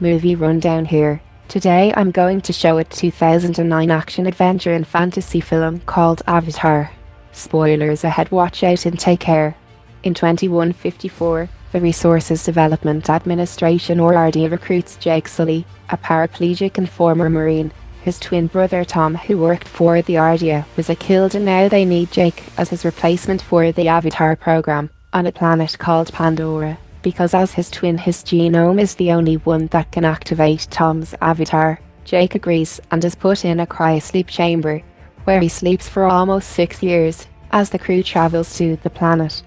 movie rundown here. Today I'm going to show a 2009 action-adventure and fantasy film called Avatar. Spoilers ahead, watch out and take care. In 2154, the Resources Development Administration or RD recruits Jake Sully, a paraplegic and former Marine. His twin brother Tom, who worked for the RDA, was killed, and now they need Jake as his replacement for the Avatar program on a planet called Pandora. Because as his twin, his genome is the only one that can activate Tom's avatar. Jake agrees and is put in a cryosleep chamber, where he sleeps for almost 6 years, as the crew travels to the planet.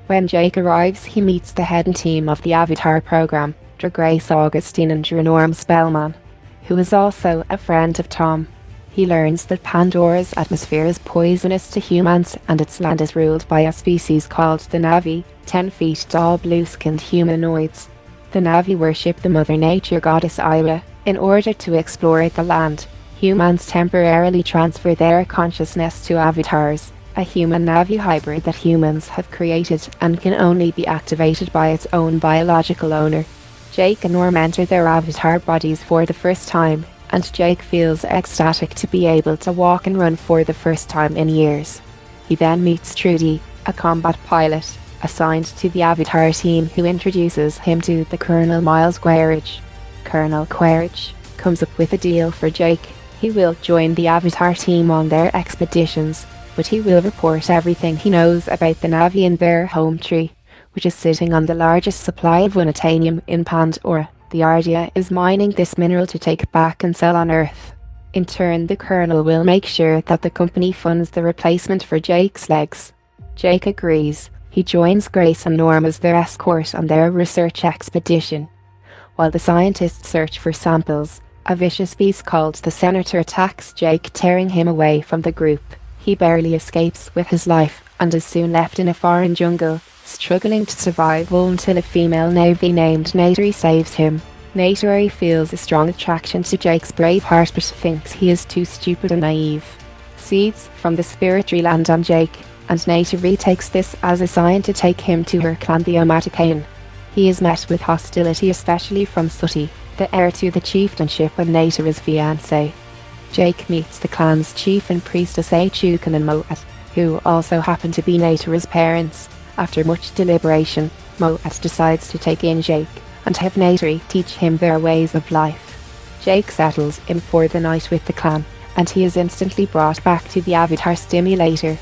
When Jake arrives, he meets the head and team of the Avatar program, Grace Augustine and Norm Spellman, who is also a friend of Tom. He learns that Pandora's atmosphere is poisonous to humans and its land is ruled by a species called the Na'vi, 10 feet tall blue-skinned humanoids. The Na'vi worship the Mother Nature goddess Ayla. In order to explore the land, humans temporarily transfer their consciousness to avatars, a human-Na'vi hybrid that humans have created and can only be activated by its own biological owner. Jake and Norm enter their avatar bodies for the first time, and Jake feels ecstatic to be able to walk and run for the first time in years. He then meets Trudy, a combat pilot, assigned to the Avatar team, who introduces him to the Colonel Miles Quaritch. Colonel Quaritch comes up with a deal for Jake. He will join the Avatar team on their expeditions, but he will report everything he knows about the Na'vi and their home tree, which is sitting on the largest supply of unobtainium in Pandora. The RDA is mining this mineral to take back and sell on Earth. In turn, the Colonel will make sure that the company funds the replacement for Jake's legs. Jake agrees. He joins Grace and Norm as their escort on their research expedition. While the scientists search for samples, a vicious beast called the Senator attacks Jake, tearing him away from the group. He barely escapes with his life and is soon left in a foreign jungle, struggling to survive until a female Na'vi named Natari saves him. Natari feels a strong attraction to Jake's brave heart but thinks he is too stupid and naive. Seeds from the spirit tree land on Jake, and Natari takes this as a sign to take him to her clan, the Omatakain. He is met with hostility, especially from Sooty, the heir to the chieftainship and Natari's fiancé. Jake meets the clan's chief and priestess Achukan and Moat, who also happen to be Natari's parents. After much deliberation, Moat decides to take in Jake and have Natari teach him their ways of life. Jake settles in for the night with the clan, and he is instantly brought back to the Avatar stimulator.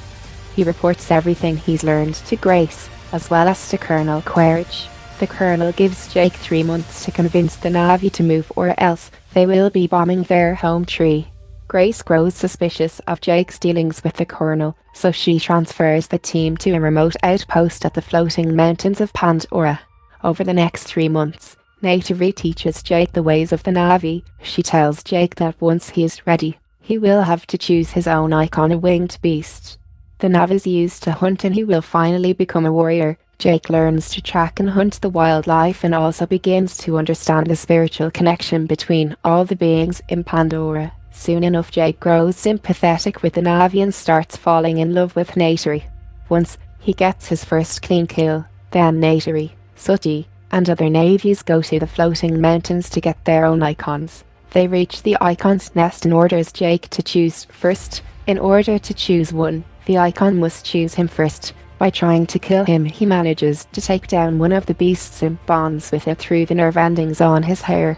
He reports everything he's learned to Grace, as well as to Colonel Quaritch. The Colonel gives Jake 3 months to convince the Na'vi to move, or else they will be bombing their home tree. Grace grows suspicious of Jake's dealings with the Colonel, so she transfers the team to a remote outpost at the floating mountains of Pandora. Over the next 3 months, Natari teaches Jake the ways of the Na'vi. She tells Jake that once he is ready, he will have to choose his own icon, a winged beast. The Na'vi's used to hunt, and he will finally become a warrior. Jake learns to track and hunt the wildlife and also begins to understand the spiritual connection between all the beings in Pandora. Soon enough, Jake grows sympathetic with the Na'vi and starts falling in love with Natari. Once he gets his first clean kill, then Natari, Sooty, and other Navies go to the floating mountains to get their own icons. They reach the icon's nest and orders Jake to choose first. In order to choose one, the icon must choose him first. By trying to kill him, he manages to take down one of the beasts and bonds with it through the nerve endings on his hair.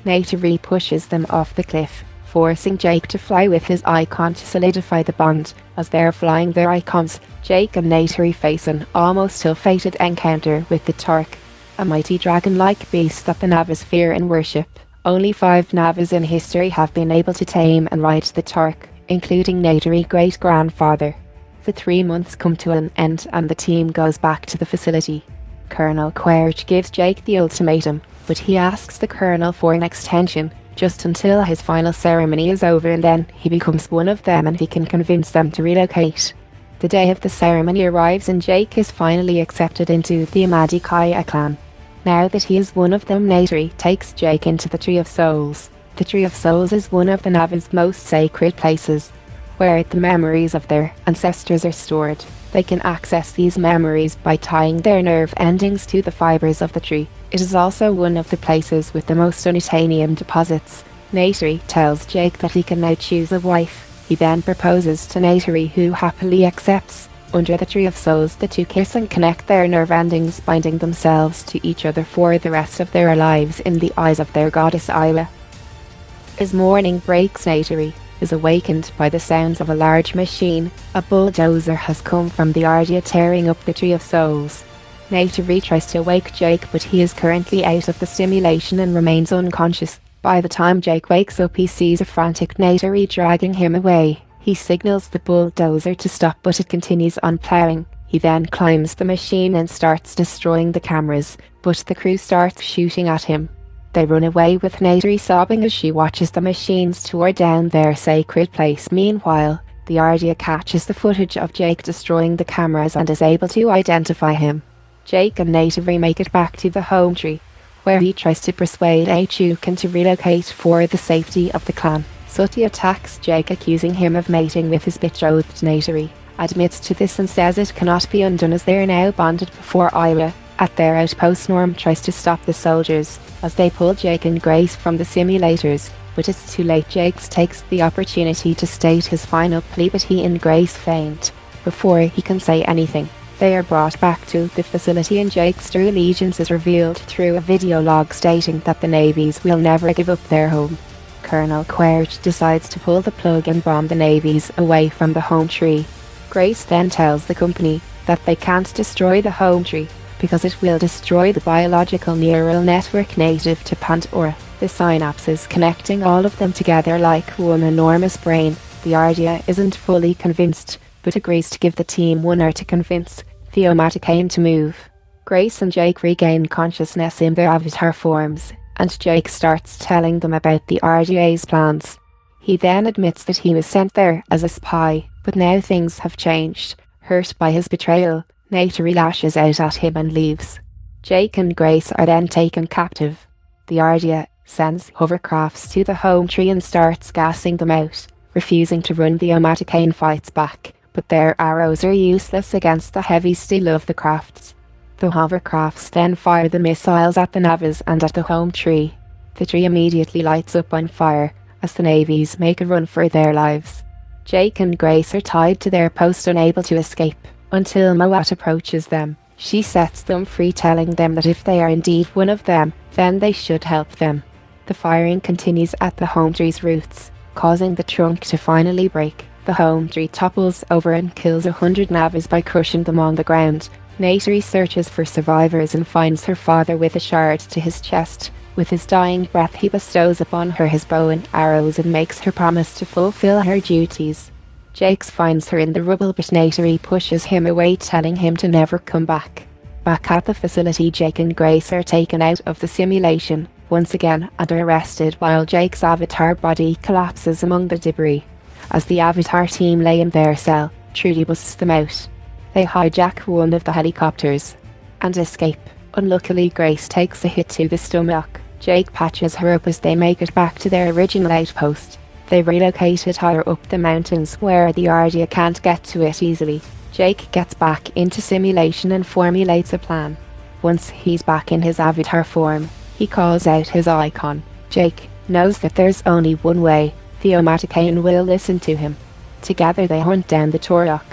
Natari pushes them off the cliff, forcing Jake to fly with his icon to solidify the bond. As they're flying their icons, Jake and Natari face an almost ill-fated encounter with the Turk, a mighty dragon-like beast that the Na'vis fear and worship. Only 5 Na'vis in history have been able to tame and ride the Turk, including Natari's great-grandfather. The 3 months come to an end and the team goes back to the facility. Colonel Quaritch gives Jake the ultimatum, but he asks the Colonel for an extension, just until his final ceremony is over, and then he becomes one of them and he can convince them to relocate. The day of the ceremony arrives and Jake is finally accepted into the Amadikaya clan. Now that he is one of them, Natari takes Jake into the Tree of Souls. The Tree of Souls is one of the Na'vi's most sacred places, where the memories of their ancestors are stored. They can access these memories by tying their nerve endings to the fibers of the tree. It is also one of the places with the most unobtainium deposits. Natari tells Jake that he can now choose a wife. He then proposes to Natari, who happily accepts. Under the Tree of Souls, the two kiss and connect their nerve endings, binding themselves to each other for the rest of their lives in the eyes of their goddess Isla. As morning breaks, Natari is awakened by the sounds of a large machine. A bulldozer has come from the Ardia, tearing up the Tree of Souls. Natari tries to wake Jake, but he is currently out of the simulation and remains unconscious. By the time Jake wakes up, he sees a frantic Natari dragging him away. He signals the bulldozer to stop, but it continues on plowing. He then climbs the machine and starts destroying the cameras, but the crew starts shooting at him. They run away with Natari sobbing as she watches the machines tore down their sacred place. Meanwhile, the Ardia catches the footage of Jake destroying the cameras and is able to identify him. Jake and Natari make it back to the home tree, where he tries to persuade Achukan to relocate for the safety of the clan. Sooty attacks Jake, accusing him of mating with his betrothed. Natari admits to this and says it cannot be undone as they are now bonded before Isla. At their outpost, Norm tries to stop the soldiers as they pull Jake and Grace from the simulators, but it's too late. Jake takes the opportunity to state his final plea, but he and Grace faint before he can say anything. They are brought back to the facility and Jake's true allegiance is revealed through a video log stating that the navies will never give up their home. Colonel Querch decides to pull the plug and bomb the navies away from the home tree. Grace then tells the company that they can't destroy the home tree because it will destroy the biological neural network native to Pandora, the synapses connecting all of them together like one enormous brain. The Ardia isn't fully convinced, but agrees to give the team one hour to convince the Omatakain to move. Grace and Jake regain consciousness in their avatar forms, and Jake starts telling them about the RDA's plans. He then admits that he was sent there as a spy, but now things have changed. Hurt by his betrayal, Natari lashes out at him and leaves. Jake and Grace are then taken captive. The Ardia sends hovercrafts to the home tree and starts gassing them out. Refusing to run, the Omatakain fights back, but their arrows are useless against the heavy steel of the crafts. The hovercrafts then fire the missiles at the navies and at the home tree. The tree immediately lights up on fire as the navies make a run for their lives. Jake and Grace are tied to their post, unable to escape, until Moat approaches them. She sets them free, telling them that if they are indeed one of them, then they should help them. The firing continues at the home tree's roots, causing the trunk to finally break. The home tree topples over and kills 100 navies by crushing them on the ground. Natari searches for survivors and finds her father with a shard to his chest. With his dying breath, he bestows upon her his bow and arrows and makes her promise to fulfill her duties. Jake finds her in the rubble, but Natari pushes him away, telling him to never come back. Back at the facility, Jake and Grace are taken out of the simulation once again and are arrested, while Jake's avatar body collapses among the debris. As the avatar team lay in their cell, Trudy busts them out. They hijack one of the helicopters and escape. Unluckily, Grace takes a hit to the stomach. Jake patches her up as they make it back to their original outpost. They relocated higher up the mountains where the Ardia can't get to it easily. Jake gets back into simulation and formulates a plan. Once he's back in his avatar form, he calls out his icon. Jake knows that there's only one way. The Omatakain will listen to him. Together they hunt down the Torok.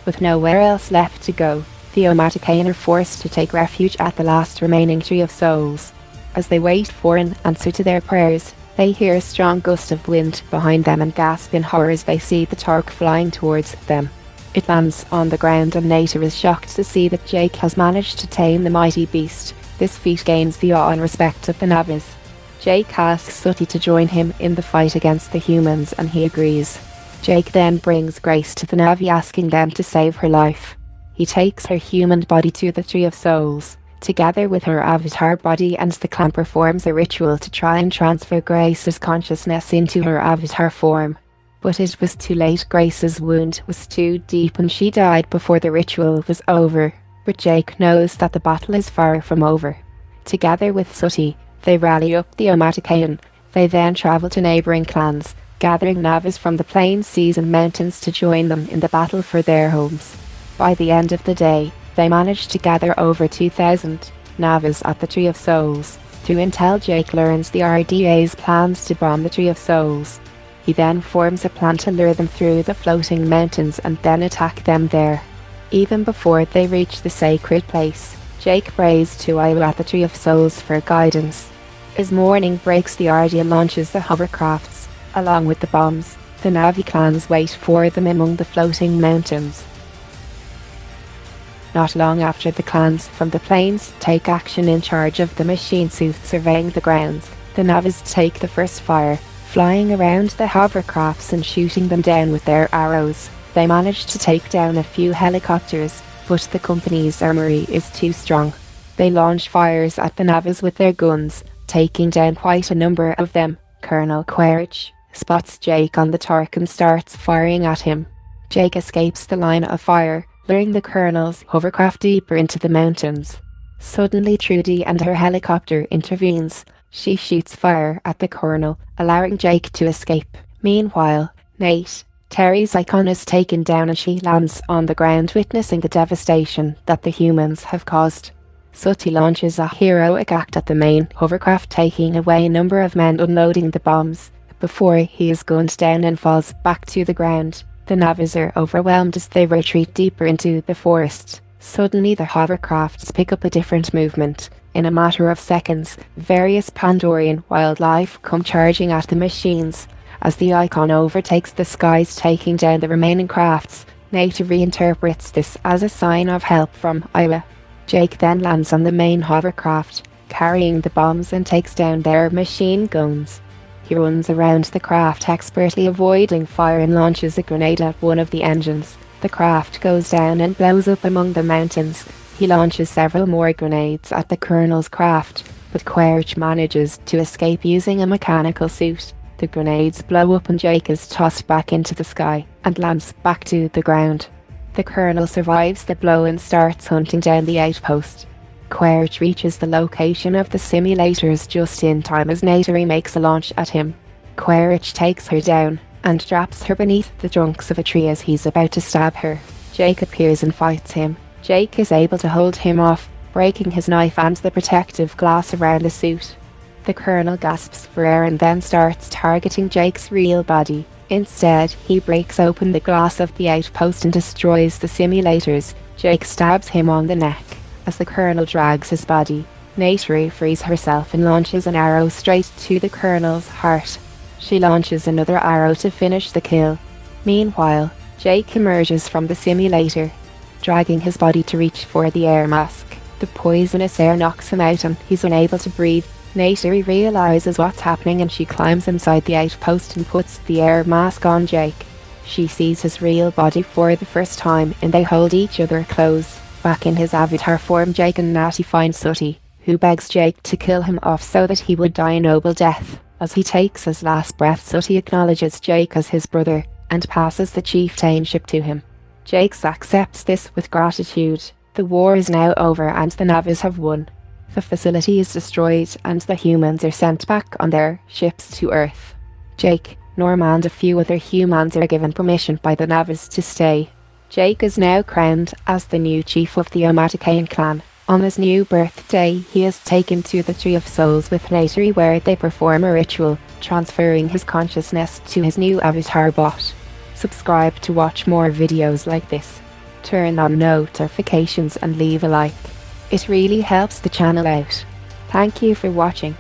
With nowhere else left to go, the Omatakain are forced to take refuge at the last remaining Tree of Souls. As they wait for an answer to their prayers, they hear a strong gust of wind behind them and gasp in horror as they see the Torok flying towards them. It lands on the ground and Natari is shocked to see that Jake has managed to tame the mighty beast. This feat gains the awe and respect of the navies. Jake asks Sooty to join him in the fight against the humans and he agrees. Jake then brings Grace to the Navi, asking them to save her life. He takes her human body to the Tree of Souls. Together with her avatar body, and the clan performs a ritual to try and transfer Grace's consciousness into her avatar form. But it was too late. Grace's wound was too deep and she died before the ritual was over. But Jake knows that the battle is far from over. Together with Sooty, they rally up the Omatakain. They then travel to neighbouring clans, gathering navies from the plains, seas and mountains to join them in the battle for their homes. By the end of the day, they managed to gather over 2,000 Navas at the Tree of Souls. Through intel, Jake learns the RDA's plans to bomb the Tree of Souls. He then forms a plan to lure them through the floating mountains and then attack them there. Even before they reach the sacred place, Jake prays to Ilo at the Tree of Souls for guidance. As morning breaks, the RDA launches the hovercrafts, along with the bombs. The Navi clans wait for them among the floating mountains. Not long after, the clans from the plains take action in charge of the machine suit surveying the grounds. The Navas take the first fire, flying around the hovercrafts and shooting them down with their arrows. They manage to take down a few helicopters, but the company's armory is too strong. They launch fires at the Navas with their guns, taking down quite a number of them. Colonel Quaritch spots Jake on the turret and starts firing at him. Jake escapes the line of fire, luring the Colonel's hovercraft deeper into the mountains. Suddenly, Trudy and her helicopter intervenes. She shoots fire at the Colonel, allowing Jake to escape. Meanwhile, Nate, Terry's icon, is taken down and she lands on the ground, witnessing the devastation that the humans have caused. Sooty launches a heroic act at the main hovercraft, taking away a number of men unloading the bombs, before he is gunned down and falls back to the ground. The Navas are overwhelmed as they retreat deeper into the forest. Suddenly, the hovercrafts pick up a different movement. In a matter of seconds, various Pandorian wildlife come charging at the machines. As the icon overtakes the skies, taking down the remaining crafts, Nate reinterprets this as a sign of help from Ila. Jake then lands on the main hovercraft, carrying the bombs, and takes down their machine guns. He runs around the craft, expertly avoiding fire, and launches a grenade at one of the engines. The craft goes down and blows up among the mountains. He launches several more grenades at the Colonel's craft, but Quaritch manages to escape using a mechanical suit. The grenades blow up and Jake is tossed back into the sky and lands back to the ground. The Colonel survives the blow and starts hunting down the outpost. Quaritch reaches the location of the simulators just in time as Nateri makes a launch at him. Quaritch takes her down and drops her beneath the trunks of a tree as he's about to stab her. Jake appears and fights him. Jake is able to hold him off, breaking his knife and the protective glass around the suit. The Colonel gasps for air and then starts targeting Jake's real body. Instead, he breaks open the glass of the outpost and destroys the simulators. Jake stabs him on the neck. As the Colonel drags his body, Nateri frees herself and launches an arrow straight to the Colonel's heart. She launches another arrow to finish the kill. Meanwhile, Jake emerges from the simulator, dragging his body to reach for the air mask. The poisonous air knocks him out and he's unable to breathe. Nateri realizes what's happening and she climbs inside the outpost and puts the air mask on Jake. She sees his real body for the first time and they hold each other close. Back in his avatar form, Jake and Natty find Sooty, who begs Jake to kill him off so that he would die a noble death. As he takes his last breath, Sooty acknowledges Jake as his brother and passes the chieftainship to him. Jake accepts this with gratitude. The war is now over and the Navas have won. The facility is destroyed and the humans are sent back on their ships to Earth. Jake, Norma and a few other humans are given permission by the Navas to stay. Jake is now crowned as the new chief of the Omatakain clan. On his new birthday, he is taken to the Tree of Souls with Nateri, where they perform a ritual, transferring his consciousness to his new avatar bot. Subscribe to watch more videos like this. Turn on notifications and leave a like. It really helps the channel out. Thank you for watching.